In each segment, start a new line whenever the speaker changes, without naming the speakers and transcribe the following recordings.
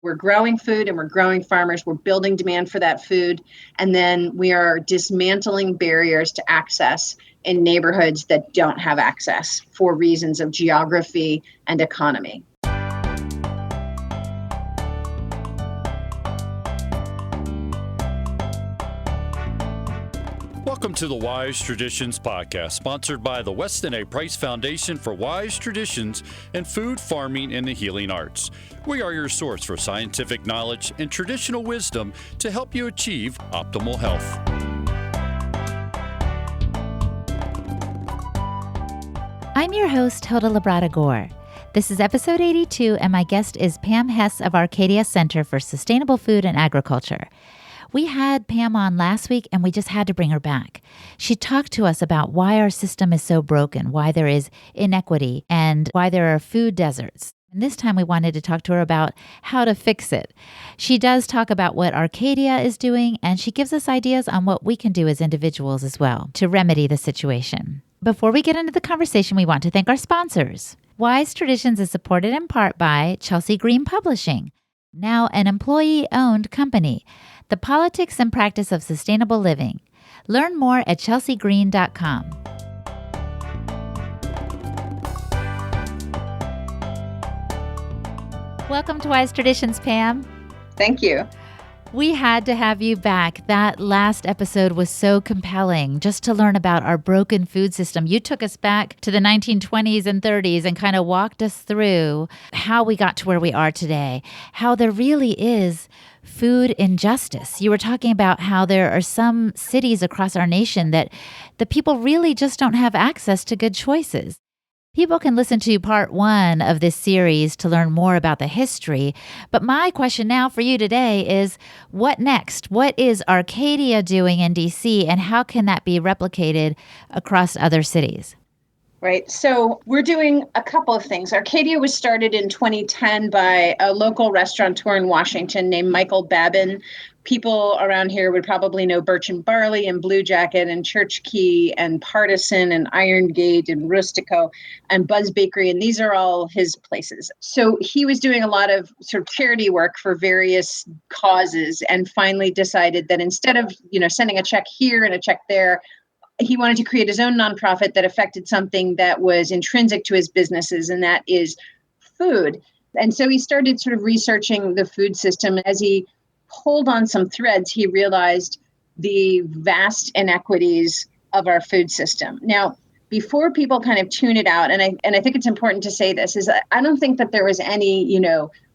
We're growing food and we're growing farmers. We're building demand for that food. And then we are dismantling barriers to access in neighborhoods that don't have access for reasons of geography and economy.
Welcome to the Wise Traditions Podcast, sponsored by the Weston A. Price Foundation for Wise Traditions in Food, Farming, and the Healing Arts. We are your source for scientific knowledge and traditional wisdom to help you achieve optimal health.
I'm your host, Hoda Labrada Gore. This is episode 82, and my guest is Pam Hess of Arcadia Center for Sustainable Food and Agriculture. We had Pam on last week, and we just had to bring her back. She talked to us about why our system is so broken, why there is inequity, and why there are food deserts. And this time we wanted to talk to her about how to fix it. She does talk about what Arcadia is doing, and she gives us ideas on what we can do as individuals as well to remedy the situation. Before we get into the conversation, we want to thank our sponsors. Wise Traditions is supported in part by Chelsea Green Publishing, now an employee-owned company. The politics and practice of sustainable living. Learn more at chelseagreen.com. Welcome to Wise Traditions, Pam.
Thank you.
We had to have you back. That last episode was so compelling just to learn about our broken food system. You took us back to the 1920s and 30s and kind of walked us through how we got to where we are today, how there really is food injustice. You were talking about how there are some cities across our nation that the people really just don't have access to good choices. People can listen to part 1 of this series to learn more about the history. But my question now for you today is, what next? What is Arcadia doing in DC, and how can that be replicated across other cities?
Right. So we're doing a couple of things. Arcadia was started in 2010 by a local restaurateur in Washington named Michael Babin. People around here would probably know Birch and Barley and Blue Jacket and Church Key and Partisan and Iron Gate and Rustico and Buzz Bakery. And these are all his places. So he was doing a lot of sort of charity work for various causes and finally decided that instead of, sending a check here and a check there, he wanted to create his own nonprofit that affected something that was intrinsic to his businesses, and that is food. And so he started sort of researching the food system. As he pulled on some threads, he realized the vast inequities of our food system. Now, before people kind of tune it out, and I think it's important to say this, is I don't think that there was any,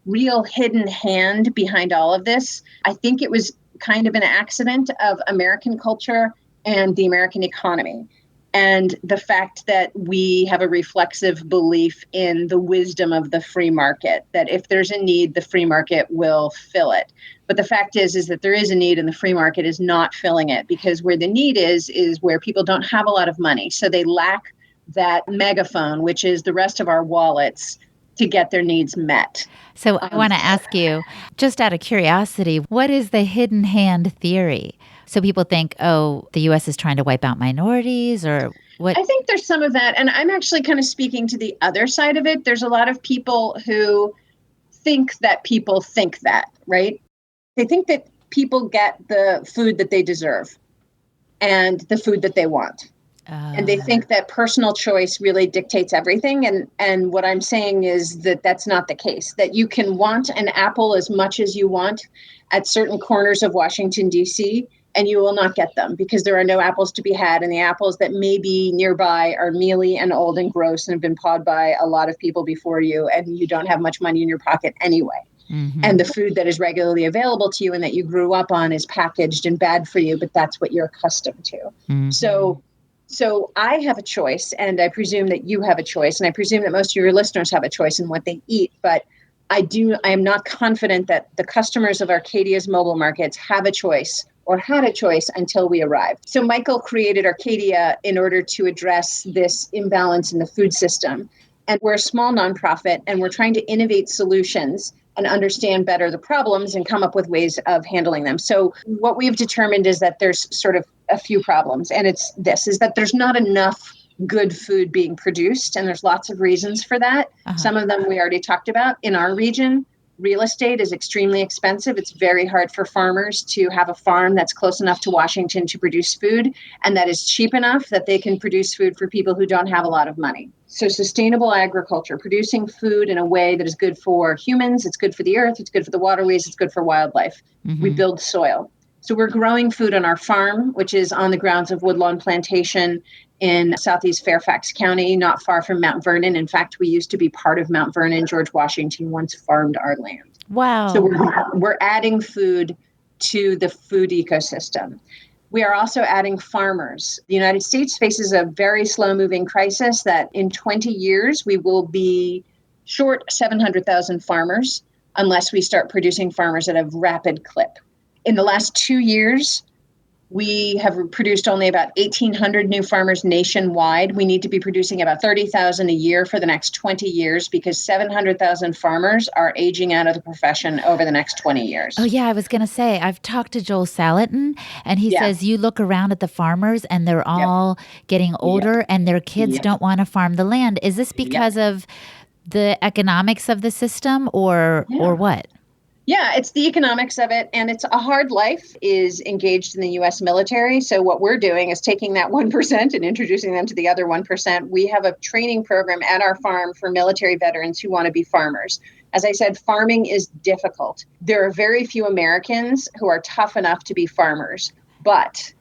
real hidden hand behind all of this. I think it was kind of an accident of American culture and the American economy, and the fact that we have a reflexive belief in the wisdom of the free market, that if there's a need, the free market will fill it. But the fact is that there is a need and the free market is not filling it, because where the need is where people don't have a lot of money. So they lack that megaphone, which is the rest of our wallets, to get their needs met.
So I want to ask you, just out of curiosity, what is the hidden hand theory? So people think, the U.S. is trying to wipe out minorities, or what?
I think there's some of that. And I'm actually kind of speaking to the other side of it. There's a lot of people who think that people think that, right? They think that people get the food that they deserve and the food that they want. And they think that personal choice really dictates everything. And what I'm saying is that that's not the case, that you can want an apple as much as you want at certain corners of Washington, D.C., and you will not get them because there are no apples to be had. And the apples that may be nearby are mealy and old and gross and have been pawed by a lot of people before you, and you don't have much money in your pocket anyway. Mm-hmm. And the food that is regularly available to you and that you grew up on is packaged and bad for you, but that's what you're accustomed to. Mm-hmm. So I have a choice, and I presume that you have a choice, and I presume that most of your listeners have a choice in what they eat. But I am not confident that the customers of Arcadia's mobile markets have a choice or had a choice until we arrived. So Michael created Arcadia in order to address this imbalance in the food system. And we're a small nonprofit, and we're trying to innovate solutions and understand better the problems and come up with ways of handling them. So what we've determined is that there's sort of a few problems, and it's this, is that there's not enough good food being produced, and there's lots of reasons for that. Uh-huh. Some of them we already talked about. In our region, real estate is extremely expensive. It's very hard for farmers to have a farm that's close enough to Washington to produce food and that is cheap enough that they can produce food for people who don't have a lot of money. So sustainable agriculture, producing food in a way that is good for humans, it's good for the earth, it's good for the waterways, it's good for wildlife.
Mm-hmm.
We build soil. So we're growing food on our farm, which is on the grounds of Woodlawn Plantation in southeast Fairfax County, not far from Mount Vernon. In fact, we used to be part of Mount Vernon. George Washington once farmed our land.
Wow.
So we're adding food to the food ecosystem. We are also adding farmers. The United States faces a very slow-moving crisis that in 20 years, we will be short 700,000 farmers unless we start producing farmers at a rapid clip. In the last 2 years, we have produced only about 1,800 new farmers nationwide. We need to be producing about 30,000 a year for the next 20 years because 700,000 farmers are aging out of the profession over the next 20 years.
Oh, yeah. I was going to say, I've talked to Joel Salatin, and he says you look around at the farmers and they're all getting older and their kids don't want to farm the land. Is this because of the economics of the system or what?
Yeah, it's the economics of it. And it's a hard life is engaged in the U.S. military. So what we're doing is taking that 1% and introducing them to the other 1%. We have a training program at our farm for military veterans who want to be farmers. As I said, farming is difficult. There are very few Americans who are tough enough to be farmers, but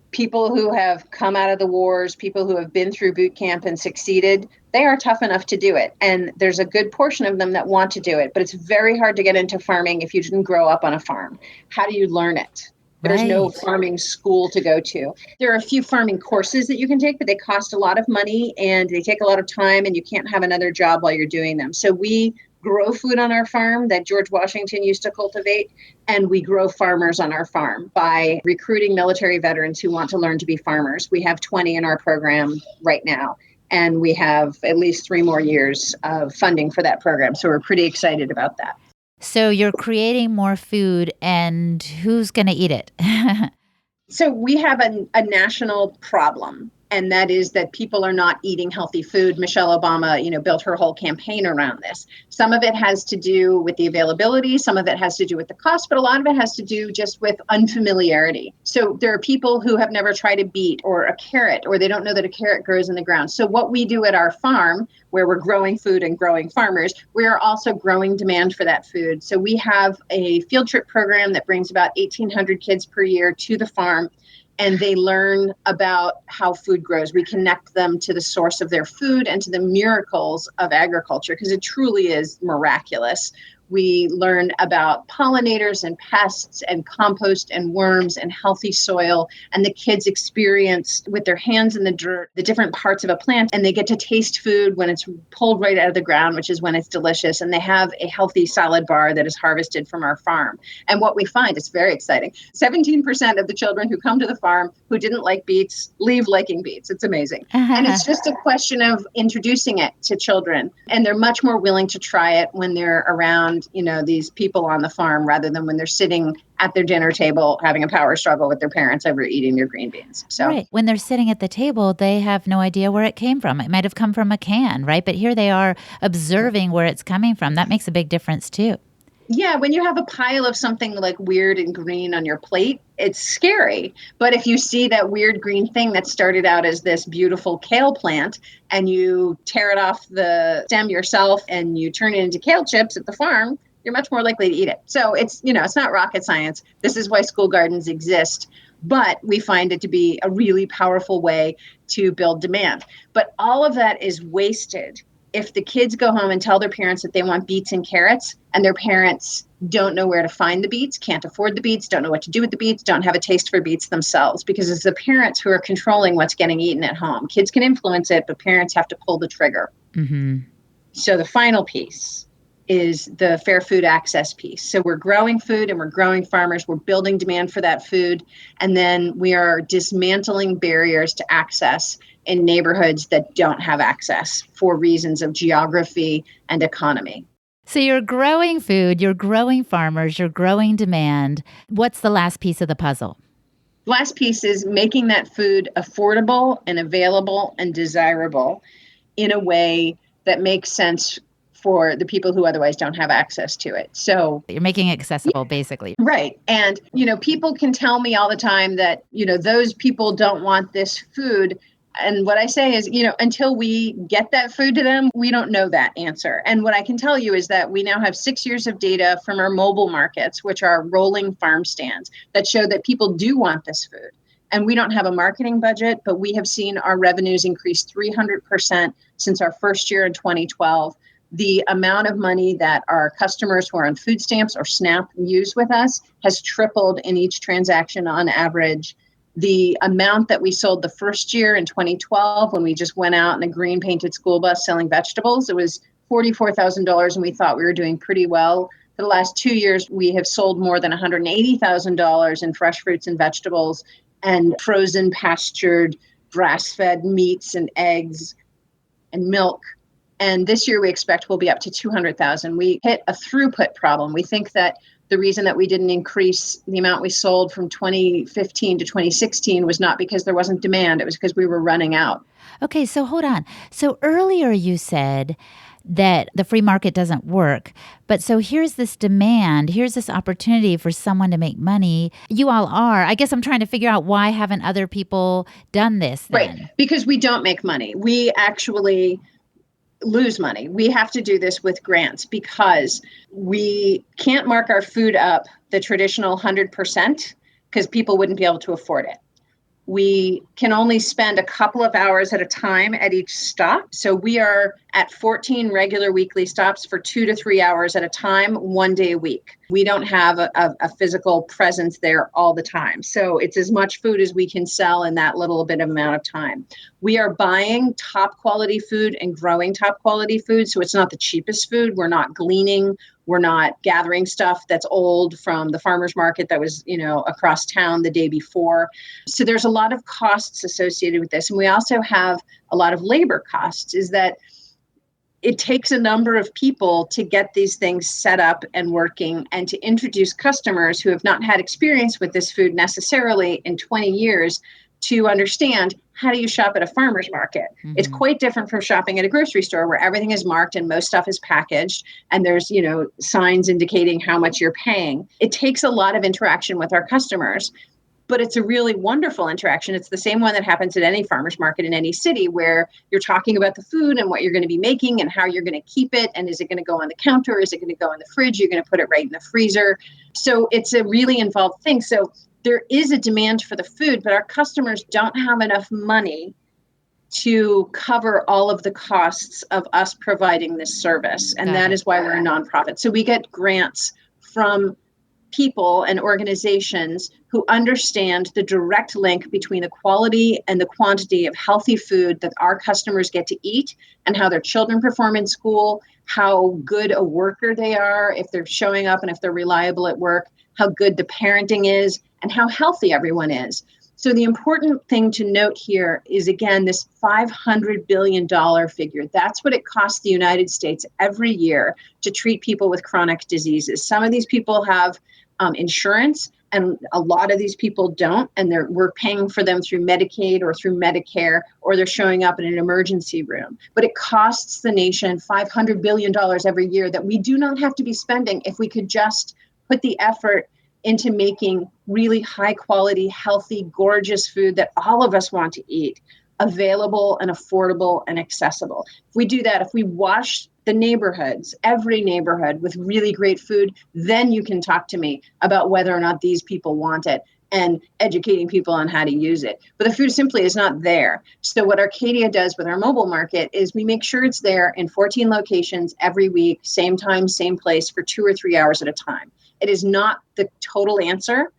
people who have come out of the wars, people who have been through boot camp and succeeded, they are tough enough to do it. And there's a good portion of them that want to do it, but it's very hard to get into farming if you didn't grow up on a farm. How do you learn it? There's no farming school to go to. There are a few farming courses that you can take, but they cost a lot of money and they take a lot of time and you can't have another job while you're doing them. So we grow food on our farm that George Washington used to cultivate, and we grow farmers on our farm by recruiting military veterans who want to learn to be farmers. We have 20 in our program right now, and we have at least 3 more years of funding for that program. So we're pretty excited about that.
So you're creating more food, and who's going to eat it?
So we have a national problem, and that is that people are not eating healthy food. Michelle Obama, built her whole campaign around this. Some of it has to do with the availability. Some of it has to do with the cost, but a lot of it has to do just with unfamiliarity. So there are people who have never tried a beet or a carrot, or they don't know that a carrot grows in the ground. So what we do at our farm, where we're growing food and growing farmers, we are also growing demand for that food. So we have a field trip program that brings about 1,800 kids per year to the farm, and they learn about how food grows. We connect them to the source of their food and to the miracles of agriculture, because it truly is miraculous. We learn about pollinators and pests and compost and worms and healthy soil. And the kids experience with their hands in the dirt, the different parts of a plant, and they get to taste food when it's pulled right out of the ground, which is when it's delicious. And they have a healthy salad bar that is harvested from our farm. And what we find, it's very exciting. 17% of the children who come to the farm who didn't like beets leave liking beets. It's amazing. And it's just a question of introducing it to children. And they're much more willing to try it when they're around these people on the farm rather than when they're sitting at their dinner table having a power struggle with their parents over eating their green beans. So
right. When they're sitting at the table, they have no idea where it came from. It might have come from a can, right? But here they are observing where it's coming from. That makes a big difference too.
Yeah, when you have a pile of something like weird and green on your plate, it's scary. But if you see that weird green thing that started out as this beautiful kale plant and you tear it off the stem yourself and you turn it into kale chips at the farm, you're much more likely to eat it. So it's not rocket science. This is why school gardens exist. But we find it to be a really powerful way to build demand. But all of that is wasted if the kids go home and tell their parents that they want beets and carrots, and their parents don't know where to find the beets, can't afford the beets, don't know what to do with the beets, don't have a taste for beets themselves, because it's the parents who are controlling what's getting eaten at home. Kids can influence it, but parents have to pull the trigger.
Mm-hmm.
So the final piece is the fair food access piece. So we're growing food and we're growing farmers. We're building demand for that food. And then we are dismantling barriers to access in neighborhoods that don't have access for reasons of geography and economy.
So you're growing food, you're growing farmers, you're growing demand. What's the last piece of the puzzle?
Last piece is making that food affordable and available and desirable in a way that makes sense for the people who otherwise don't have access to it. So
you're making it accessible, basically.
right. And, people can tell me all the time that, those people don't want this food. And what I say is, until we get that food to them, we don't know that answer. And what I can tell you is that we now have 6 years of data from our mobile markets, which are rolling farm stands, that show that people do want this food. And we don't have a marketing budget, but we have seen our revenues increase 300% since our first year in 2012. The amount of money that our customers who are on food stamps or SNAP use with us has tripled in each transaction on average. The amount that we sold the first year in 2012, when we just went out in a green painted school bus selling vegetables, it was $44,000, and we thought we were doing pretty well. For the last 2 years, we have sold more than $180,000 in fresh fruits and vegetables and frozen, pastured, grass-fed meats and eggs and milk. And this year we expect we'll be up to 200,000. We hit a throughput problem. We think that the reason that we didn't increase the amount we sold from 2015 to 2016 was not because there wasn't demand. It was because we were running out.
Okay, so hold on. So earlier you said that the free market doesn't work. But so here's this demand, here's this opportunity for someone to make money. You all are. I guess I'm trying to figure out, why haven't other people done this then?
Right, because we don't make money. We actually lose money. We have to do this with grants because we can't mark our food up the traditional 100% because people wouldn't be able to afford it. We can only spend a couple of hours at a time at each stop. So we are at 14 regular weekly stops for 2 to 3 hours at a time, 1 day a week. We don't have a physical presence there all the time. So it's as much food as we can sell in that little bit of amount of time. We are buying top quality food and growing top quality food. So it's not the cheapest food. We're not gleaning. We're not gathering stuff that's old from the farmer's market that was, across town the day before. So there's a lot of costs associated with this. And we also have a lot of labor costs, is that it takes a number of people to get these things set up and working and to introduce customers who have not had experience with this food necessarily in 20 years to understand, how do you shop at a farmer's market? Mm-hmm. It's quite different from shopping at a grocery store where everything is marked and most stuff is packaged and there's, signs indicating how much you're paying. It takes a lot of interaction with our customers, but it's a really wonderful interaction. It's the same one that happens at any farmer's market in any city, where you're talking about the food and what you're going to be making and how you're going to keep it. And is it going to go on the counter? Is it going to go in the fridge? You're going to put it right in the freezer. So it's a really involved thing. So there is a demand for the food, but our customers don't have enough money to cover all of the costs of us providing this service. And that is why we're a nonprofit. So we get grants from people and organizations who understand the direct link between the quality and the quantity of healthy food that our customers get to eat and how their children perform in school, how good a worker they are, if they're showing up and if they're reliable at work, how good the parenting is, and how healthy everyone is. So the important thing to note here is, again, this $500 billion figure. That's what it costs the United States every year to treat people with chronic diseases. Some of these people have insurance, and a lot of these people don't, and we're paying for them through Medicaid or through Medicare, or they're showing up in an emergency room. But it costs the nation $500 billion every year that we do not have to be spending if we could just put the effort into making really high quality, healthy, gorgeous food that all of us want to eat, available and affordable and accessible. If we do that, if we wash the neighborhoods, every neighborhood, with really great food, then you can talk to me about whether or not these people want it and educating people on how to use it. But the food simply is not there. So what Arcadia does with our mobile market is we make sure it's there in 14 locations every week, same time, same place, for 2 or 3 hours at a time. It is not the total answer,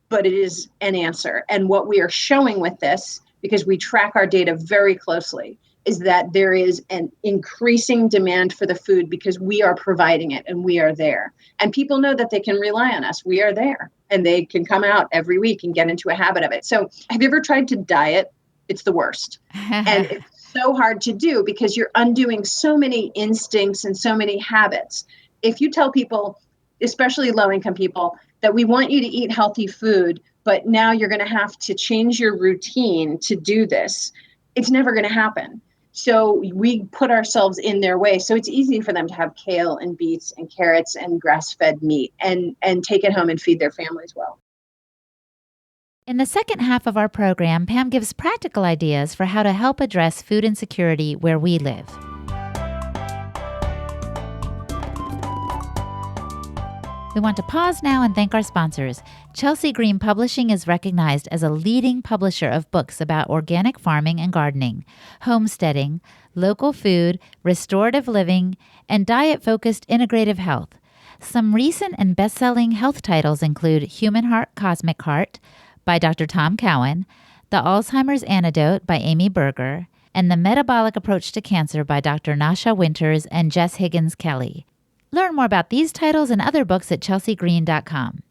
but it is an answer. And what we are showing with this, because we track our data very closely, is that there is an increasing demand for the food because we are providing it and we are there. And people know that they can rely on us. We are there and they can come out every week and get into a habit of it. So have you ever tried to diet? It's the worst. And it's so hard to do because you're undoing so many instincts and so many habits. If you tell people, especially low-income people, that we want you to eat healthy food, but now you're going to have to change your routine to do this, it's never going to happen. So we put ourselves in their way. So it's easy for them to have kale and beets and carrots and grass-fed meat and take it home and feed their families well.
In the second half of our program, Pam gives practical ideas for how to help address food insecurity where we live. We want to pause now and thank our sponsors. Chelsea Green Publishing is recognized as a leading publisher of books about organic farming and gardening, homesteading, local food, restorative living, and diet-focused integrative health. Some recent and best-selling health titles include Human Heart, Cosmic Heart by Dr. Tom Cowan, The Alzheimer's Antidote by Amy Berger, and The Metabolic Approach to Cancer by Dr. Nasha Winters and Jess Higgins Kelly. Learn more about these titles and other books at chelseagreen.com.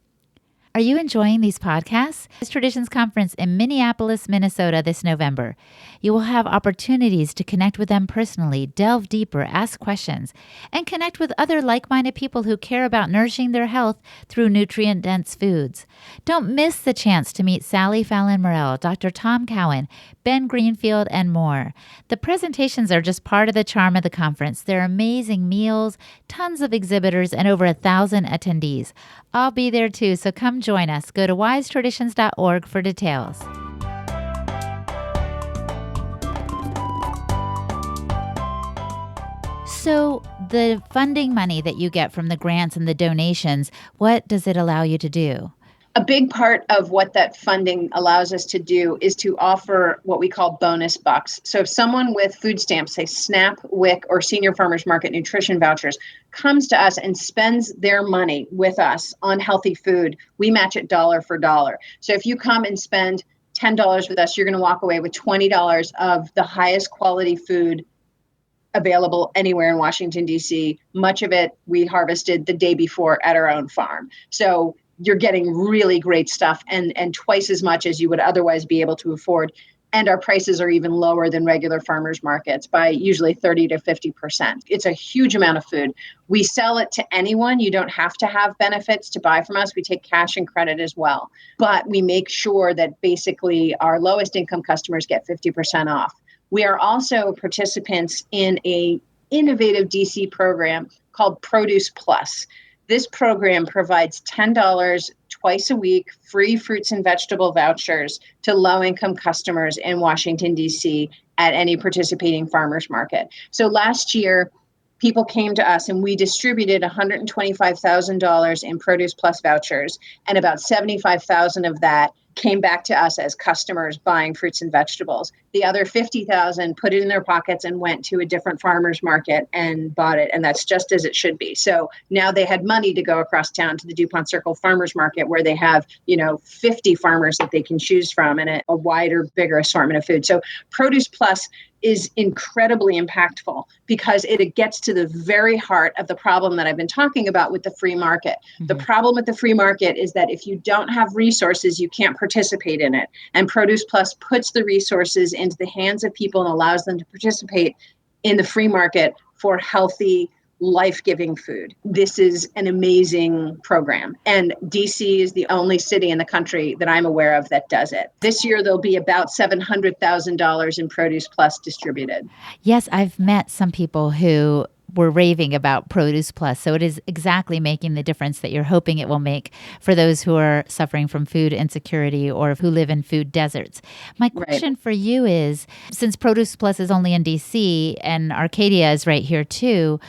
Are you enjoying these podcasts? This Traditions Conference in Minneapolis, Minnesota this November. You will have opportunities to connect with them personally, delve deeper, ask questions, and connect with other like-minded people who care about nourishing their health through nutrient-dense foods. Don't miss the chance to meet Sally Fallon-Morell, Dr. Tom Cowan, Ben Greenfield, and more. The presentations are just part of the charm of the conference. There are amazing meals, tons of exhibitors, and over 1,000 attendees. I'll be there too, so come join us. Go to wisetraditions.org for details. So the funding money that you get from the grants and the donations, what does it allow you to do?
A big part of what that funding allows us to do is to offer what we call bonus bucks. So if someone with food stamps, say SNAP, WIC, or Senior Farmers Market nutrition vouchers, comes to us and spends their money with us on healthy food, we match it dollar for dollar. So if you come and spend $10 with us, you're going to walk away with $20 of the highest quality food available anywhere in Washington, D.C. Much of it we harvested the day before at our own farm. So you're getting really great stuff and twice as much as you would otherwise be able to afford. And our prices are even lower than regular farmers markets by usually 30 to 50%. It's a huge amount of food. We sell it to anyone. You don't have to have benefits to buy from us. We take cash and credit as well. But we make sure that basically our lowest income customers get 50% off. We are also participants in an innovative DC program called Produce Plus. This program provides $10 twice a week free fruits and vegetable vouchers to low-income customers in Washington, D.C. at any participating farmers market. So last year, people came to us and we distributed $125,000 in Produce Plus vouchers, and about $75,000 of that came back to us as customers buying fruits and vegetables. The other $50,000 put it in their pockets and went to a different farmer's market and bought it. And that's just as it should be. So now they had money to go across town to the DuPont Circle Farmers Market where they have, 50 farmers that they can choose from and a wider, bigger assortment of food. So Produce Plus is incredibly impactful because it gets to the very heart of the problem that I've been talking about with the free market. Mm-hmm. The problem with the free market is that if you don't have resources, you can't participate in it. And Produce Plus puts the resources into the hands of people and allows them to participate in the free market for healthy, life-giving food. This is an amazing program. And DC is the only city in the country that I'm aware of that does it. This year, there'll be about $700,000 in Produce Plus distributed.
Yes, I've met some people who were raving about Produce Plus. So it is exactly making the difference that you're hoping it will make for those who are suffering from food insecurity or who live in food deserts. My question for you is, since Produce Plus is only in DC and Arcadia is right here too,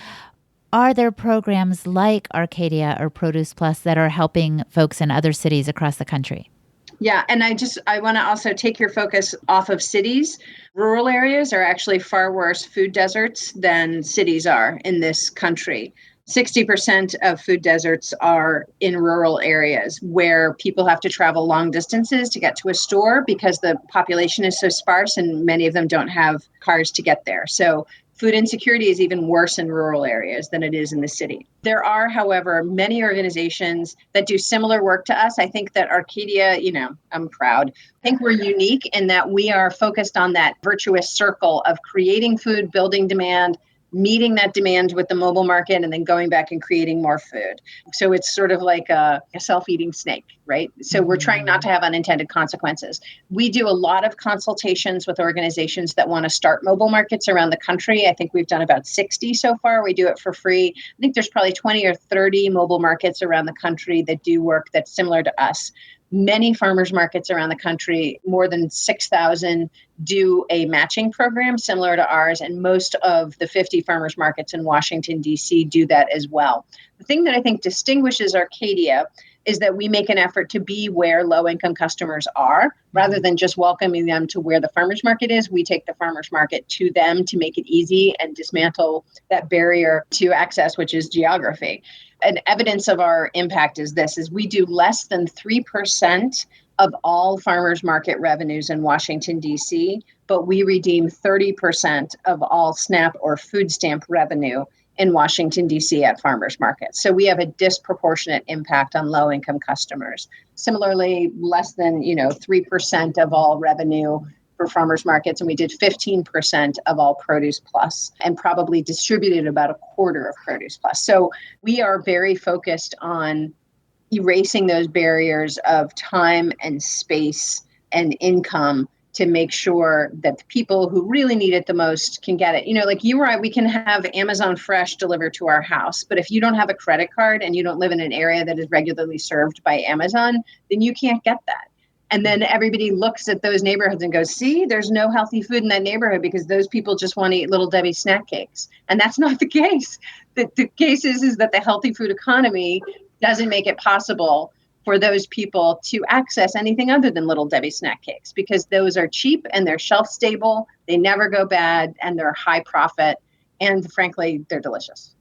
are there programs like Arcadia or Produce Plus that are helping folks in other cities across the country?
Yeah, and I want to also take your focus off of cities. Rural areas are actually far worse food deserts than cities are in this country. 60% of food deserts are in rural areas where people have to travel long distances to get to a store because the population is so sparse and many of them don't have cars to get there. So food insecurity is even worse in rural areas than it is in the city. There are, however, many organizations that do similar work to us. I think that Arcadia, I'm proud. I think we're unique in that we are focused on that virtuous circle of creating food, building demand, meeting that demand with the mobile market and then going back and creating more food. So it's sort of like a self-eating snake, right? So we're trying not to have unintended consequences. We do a lot of consultations with organizations that want to start mobile markets around the country. I think we've done about 60 so far. We do it for free. I think there's probably 20 or 30 mobile markets around the country that do work that's similar to us. Many farmers markets around the country, more than 6,000, do a matching program similar to ours, and most of the 50 farmers markets in Washington, D.C. do that as well. The thing that I think distinguishes Arcadia is that we make an effort to be where low-income customers are, rather than just welcoming them to where the farmers market is. We take the farmers market to them to make it easy and dismantle that barrier to access, which is geography. And evidence of our impact is this, is we do less than 3% of all farmers market revenues in Washington, D.C., but we redeem 30% of all SNAP or food stamp revenue in Washington, D.C. at farmers markets. So we have a disproportionate impact on low-income customers. Similarly, less than 3% of all revenue for farmers markets, and we did 15% of all Produce Plus, and probably distributed about a quarter of Produce Plus. So we are very focused on erasing those barriers of time and space and income to make sure that the people who really need it the most can get it. Like you or I, we can have Amazon Fresh delivered to our house, but if you don't have a credit card and you don't live in an area that is regularly served by Amazon, then you can't get that. And then everybody looks at those neighborhoods and goes, see, there's no healthy food in that neighborhood because those people just want to eat Little Debbie snack cakes. And that's not the case. The case is that the healthy food economy doesn't make it possible for those people to access anything other than Little Debbie snack cakes, because those are cheap and they're shelf stable, they never go bad, and they're high profit. And frankly, they're delicious.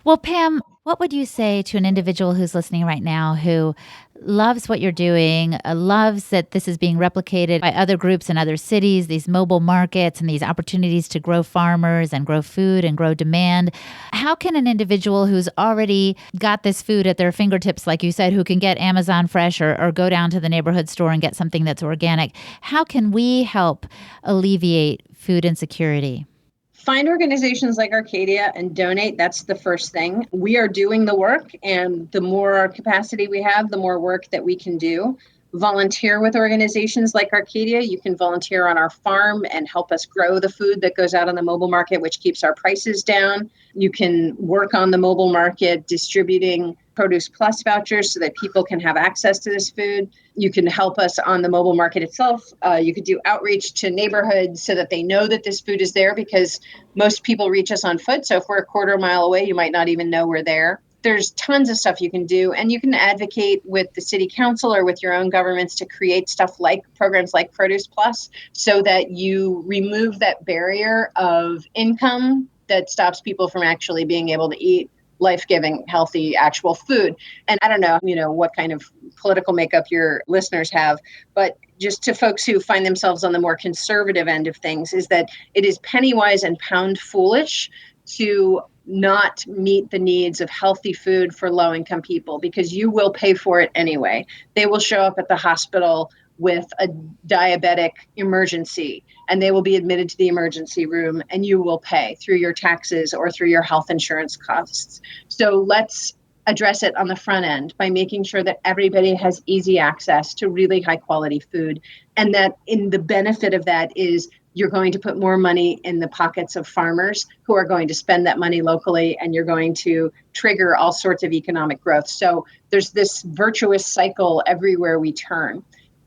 Well, Pam, what would you say to an individual who's listening right now who loves what you're doing, loves that this is being replicated by other groups in other cities, these mobile markets and these opportunities to grow farmers and grow food and grow demand? How can an individual who's already got this food at their fingertips, like you said, who can get Amazon Fresh or go down to the neighborhood store and get something that's organic, how can we help alleviate food insecurity?
Find organizations like Arcadia and donate. That's the first thing. We are doing the work, and the more capacity we have, the more work that we can do. Volunteer with organizations like Arcadia. You can volunteer on our farm and help us grow the food that goes out on the mobile market, which keeps our prices down. You can work on the mobile market distributing Produce Plus vouchers so that people can have access to this food. You can help us on the mobile market itself. You could do outreach to neighborhoods so that they know that this food is there, because most people reach us on foot. So if we're a quarter mile away, you might not even know we're there. There's tons of stuff you can do, and you can advocate with the city council or with your own governments to create stuff like programs like Produce Plus so that you remove that barrier of income that stops people from actually being able to eat life-giving, healthy, actual food. And I don't know, what kind of political makeup your listeners have, but just to folks who find themselves on the more conservative end of things, is that it is penny wise and pound foolish to not meet the needs of healthy food for low-income people, because you will pay for it anyway. They will show up at the hospital with a diabetic emergency, and they will be admitted to the emergency room, and you will pay through your taxes or through your health insurance costs. So let's address it on the front end by making sure that everybody has easy access to really high quality food, and that in the benefit of that is you're going to put more money in the pockets of farmers who are going to spend that money locally, and you're going to trigger all sorts of economic growth. So there's this virtuous cycle everywhere we turn.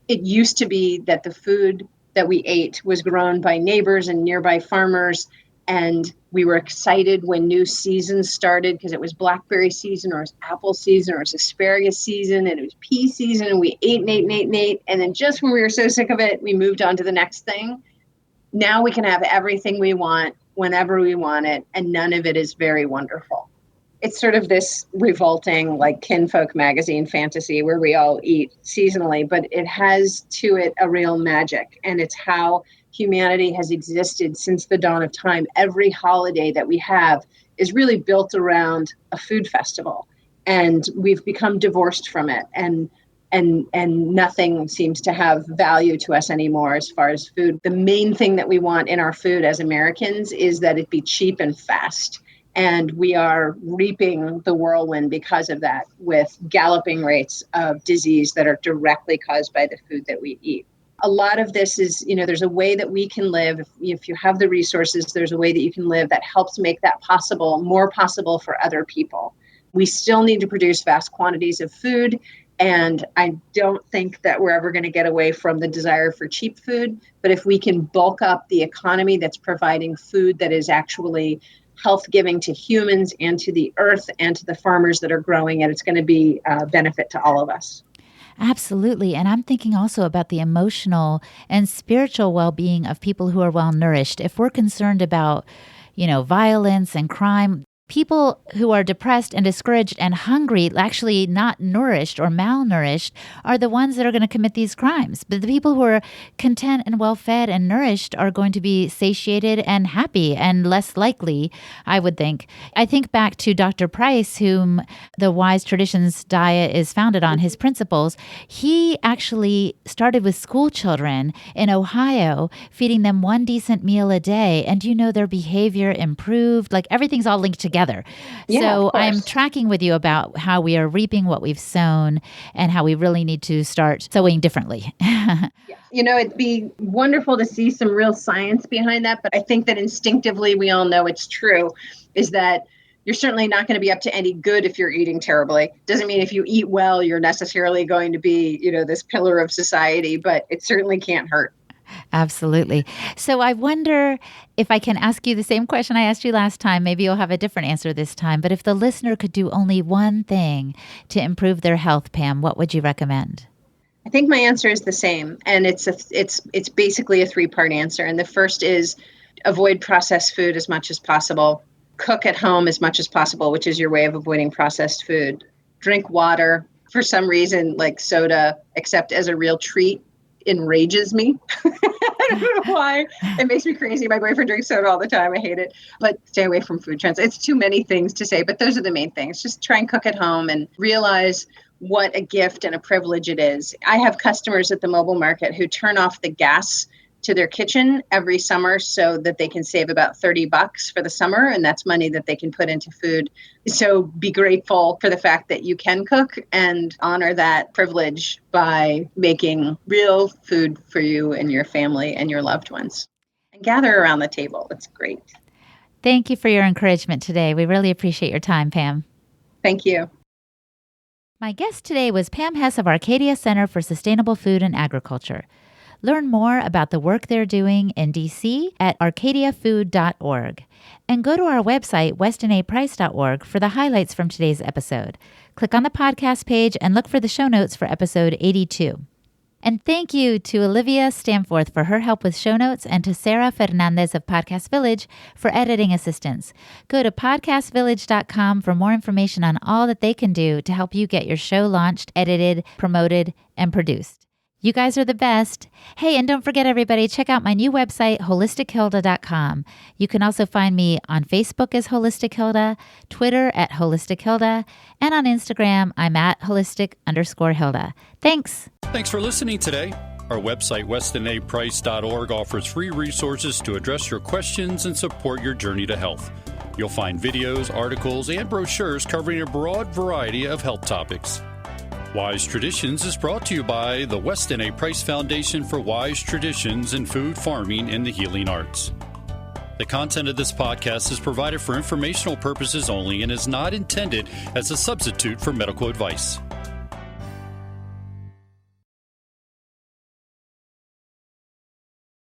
It used to be that the food that we ate was grown by neighbors and nearby farmers, and we were excited when new seasons started because it was blackberry season, or it was apple season, or it was asparagus season, and it was pea season, and we ate and ate and ate and ate. And then just when we were so sick of it, we moved on to the next thing. Now we can have everything we want whenever we want it, and none of it is very wonderful. It's sort of this revolting, like kinfolk magazine fantasy where we all eat seasonally, but it has to it a real magic. And it's how humanity has existed since the dawn of time. Every holiday that we have is really built around a food festival, and we've become divorced from it. And and nothing seems to have value to us anymore as far as food. The main thing that we want in our food as Americans is that it be cheap and fast. And we are reaping the whirlwind because of that, with galloping rates of disease that are directly caused by the food that we eat. A lot of this is, there's a way that we can live. If you have the resources, there's a way that you can live that helps make that possible, more possible for other people. We still need to produce vast quantities of food. And I don't think that we're ever going to get away from the desire for cheap food. But if we can bulk up the economy that's providing food that is actually health giving to humans and to the earth and to the farmers that are growing it, it's going to be a benefit to all of us.
Absolutely. And I'm thinking also about the emotional and spiritual well-being of people who are well nourished. If we're concerned about, violence and crime, people who are depressed and discouraged and hungry, actually not nourished or malnourished, are the ones that are going to commit these crimes. But the people who are content and well-fed and nourished are going to be satiated and happy and less likely, I would think. I think back to Dr. Price, whom the Wise Traditions diet is founded on, his principles. He actually started with school children in Ohio, feeding them one decent meal a day. And their behavior improved. Like everything's all linked together.
Yeah,
so I'm tracking with you about how we are reaping what we've sown and how we really need to start sowing differently.
It'd be wonderful to see some real science behind that. But I think that instinctively we all know it's true, is that you're certainly not going to be up to any good if you're eating terribly. Doesn't mean if you eat well, you're necessarily going to be, this pillar of society, but it certainly can't hurt.
Absolutely. So I wonder if I can ask you the same question I asked you last time. Maybe you'll have a different answer this time. But if the listener could do only one thing to improve their health, Pam, what would you recommend?
I think my answer is the same. And it's basically a 3-part answer. And the first is avoid processed food as much as possible. Cook at home as much as possible, which is your way of avoiding processed food. Drink water. For some reason, like soda, except as a real treat, enrages me. I don't know why. It makes me crazy. My boyfriend drinks soda all the time. I hate it. But stay away from food trends. It's too many things to say, but those are the main things. Just try and cook at home and realize what a gift and a privilege it is. I have customers at the mobile market who turn off the gas to their kitchen every summer so that they can save about $30 for the summer. And that's money that they can put into food. So be grateful for the fact that you can cook and honor that privilege by making real food for you and your family and your loved ones. And gather around the table. It's great.
Thank you for your encouragement today. We really appreciate your time, Pam.
Thank you.
My guest today was Pam Hess of Arcadia Center for Sustainable Food and Agriculture. Learn more about the work they're doing in D.C. at arcadiafood.org. And go to our website, westinaprice.org, for the highlights from today's episode. Click on the podcast page and look for the show notes for episode 82. And thank you to Olivia Stamforth for her help with show notes and to Sarah Fernandez of Podcast Village for editing assistance. Go to podcastvillage.com for more information on all that they can do to help you get your show launched, edited, promoted, and produced. You guys are the best. Hey, and don't forget, everybody, check out my new website, holistichilda.com. You can also find me on Facebook as Holistic Hilda, Twitter at Holistic Hilda, and on Instagram, I'm at holistic_Hilda. Thanks.
Thanks for listening today. Our website, westinaprice.org, offers free resources to address your questions and support your journey to health. You'll find videos, articles, and brochures covering a broad variety of health topics. Wise Traditions is brought to you by the Weston A. Price Foundation for Wise Traditions in Food, Farming, and the Healing Arts. The content of this podcast is provided for informational purposes only and is not intended as a substitute for medical advice.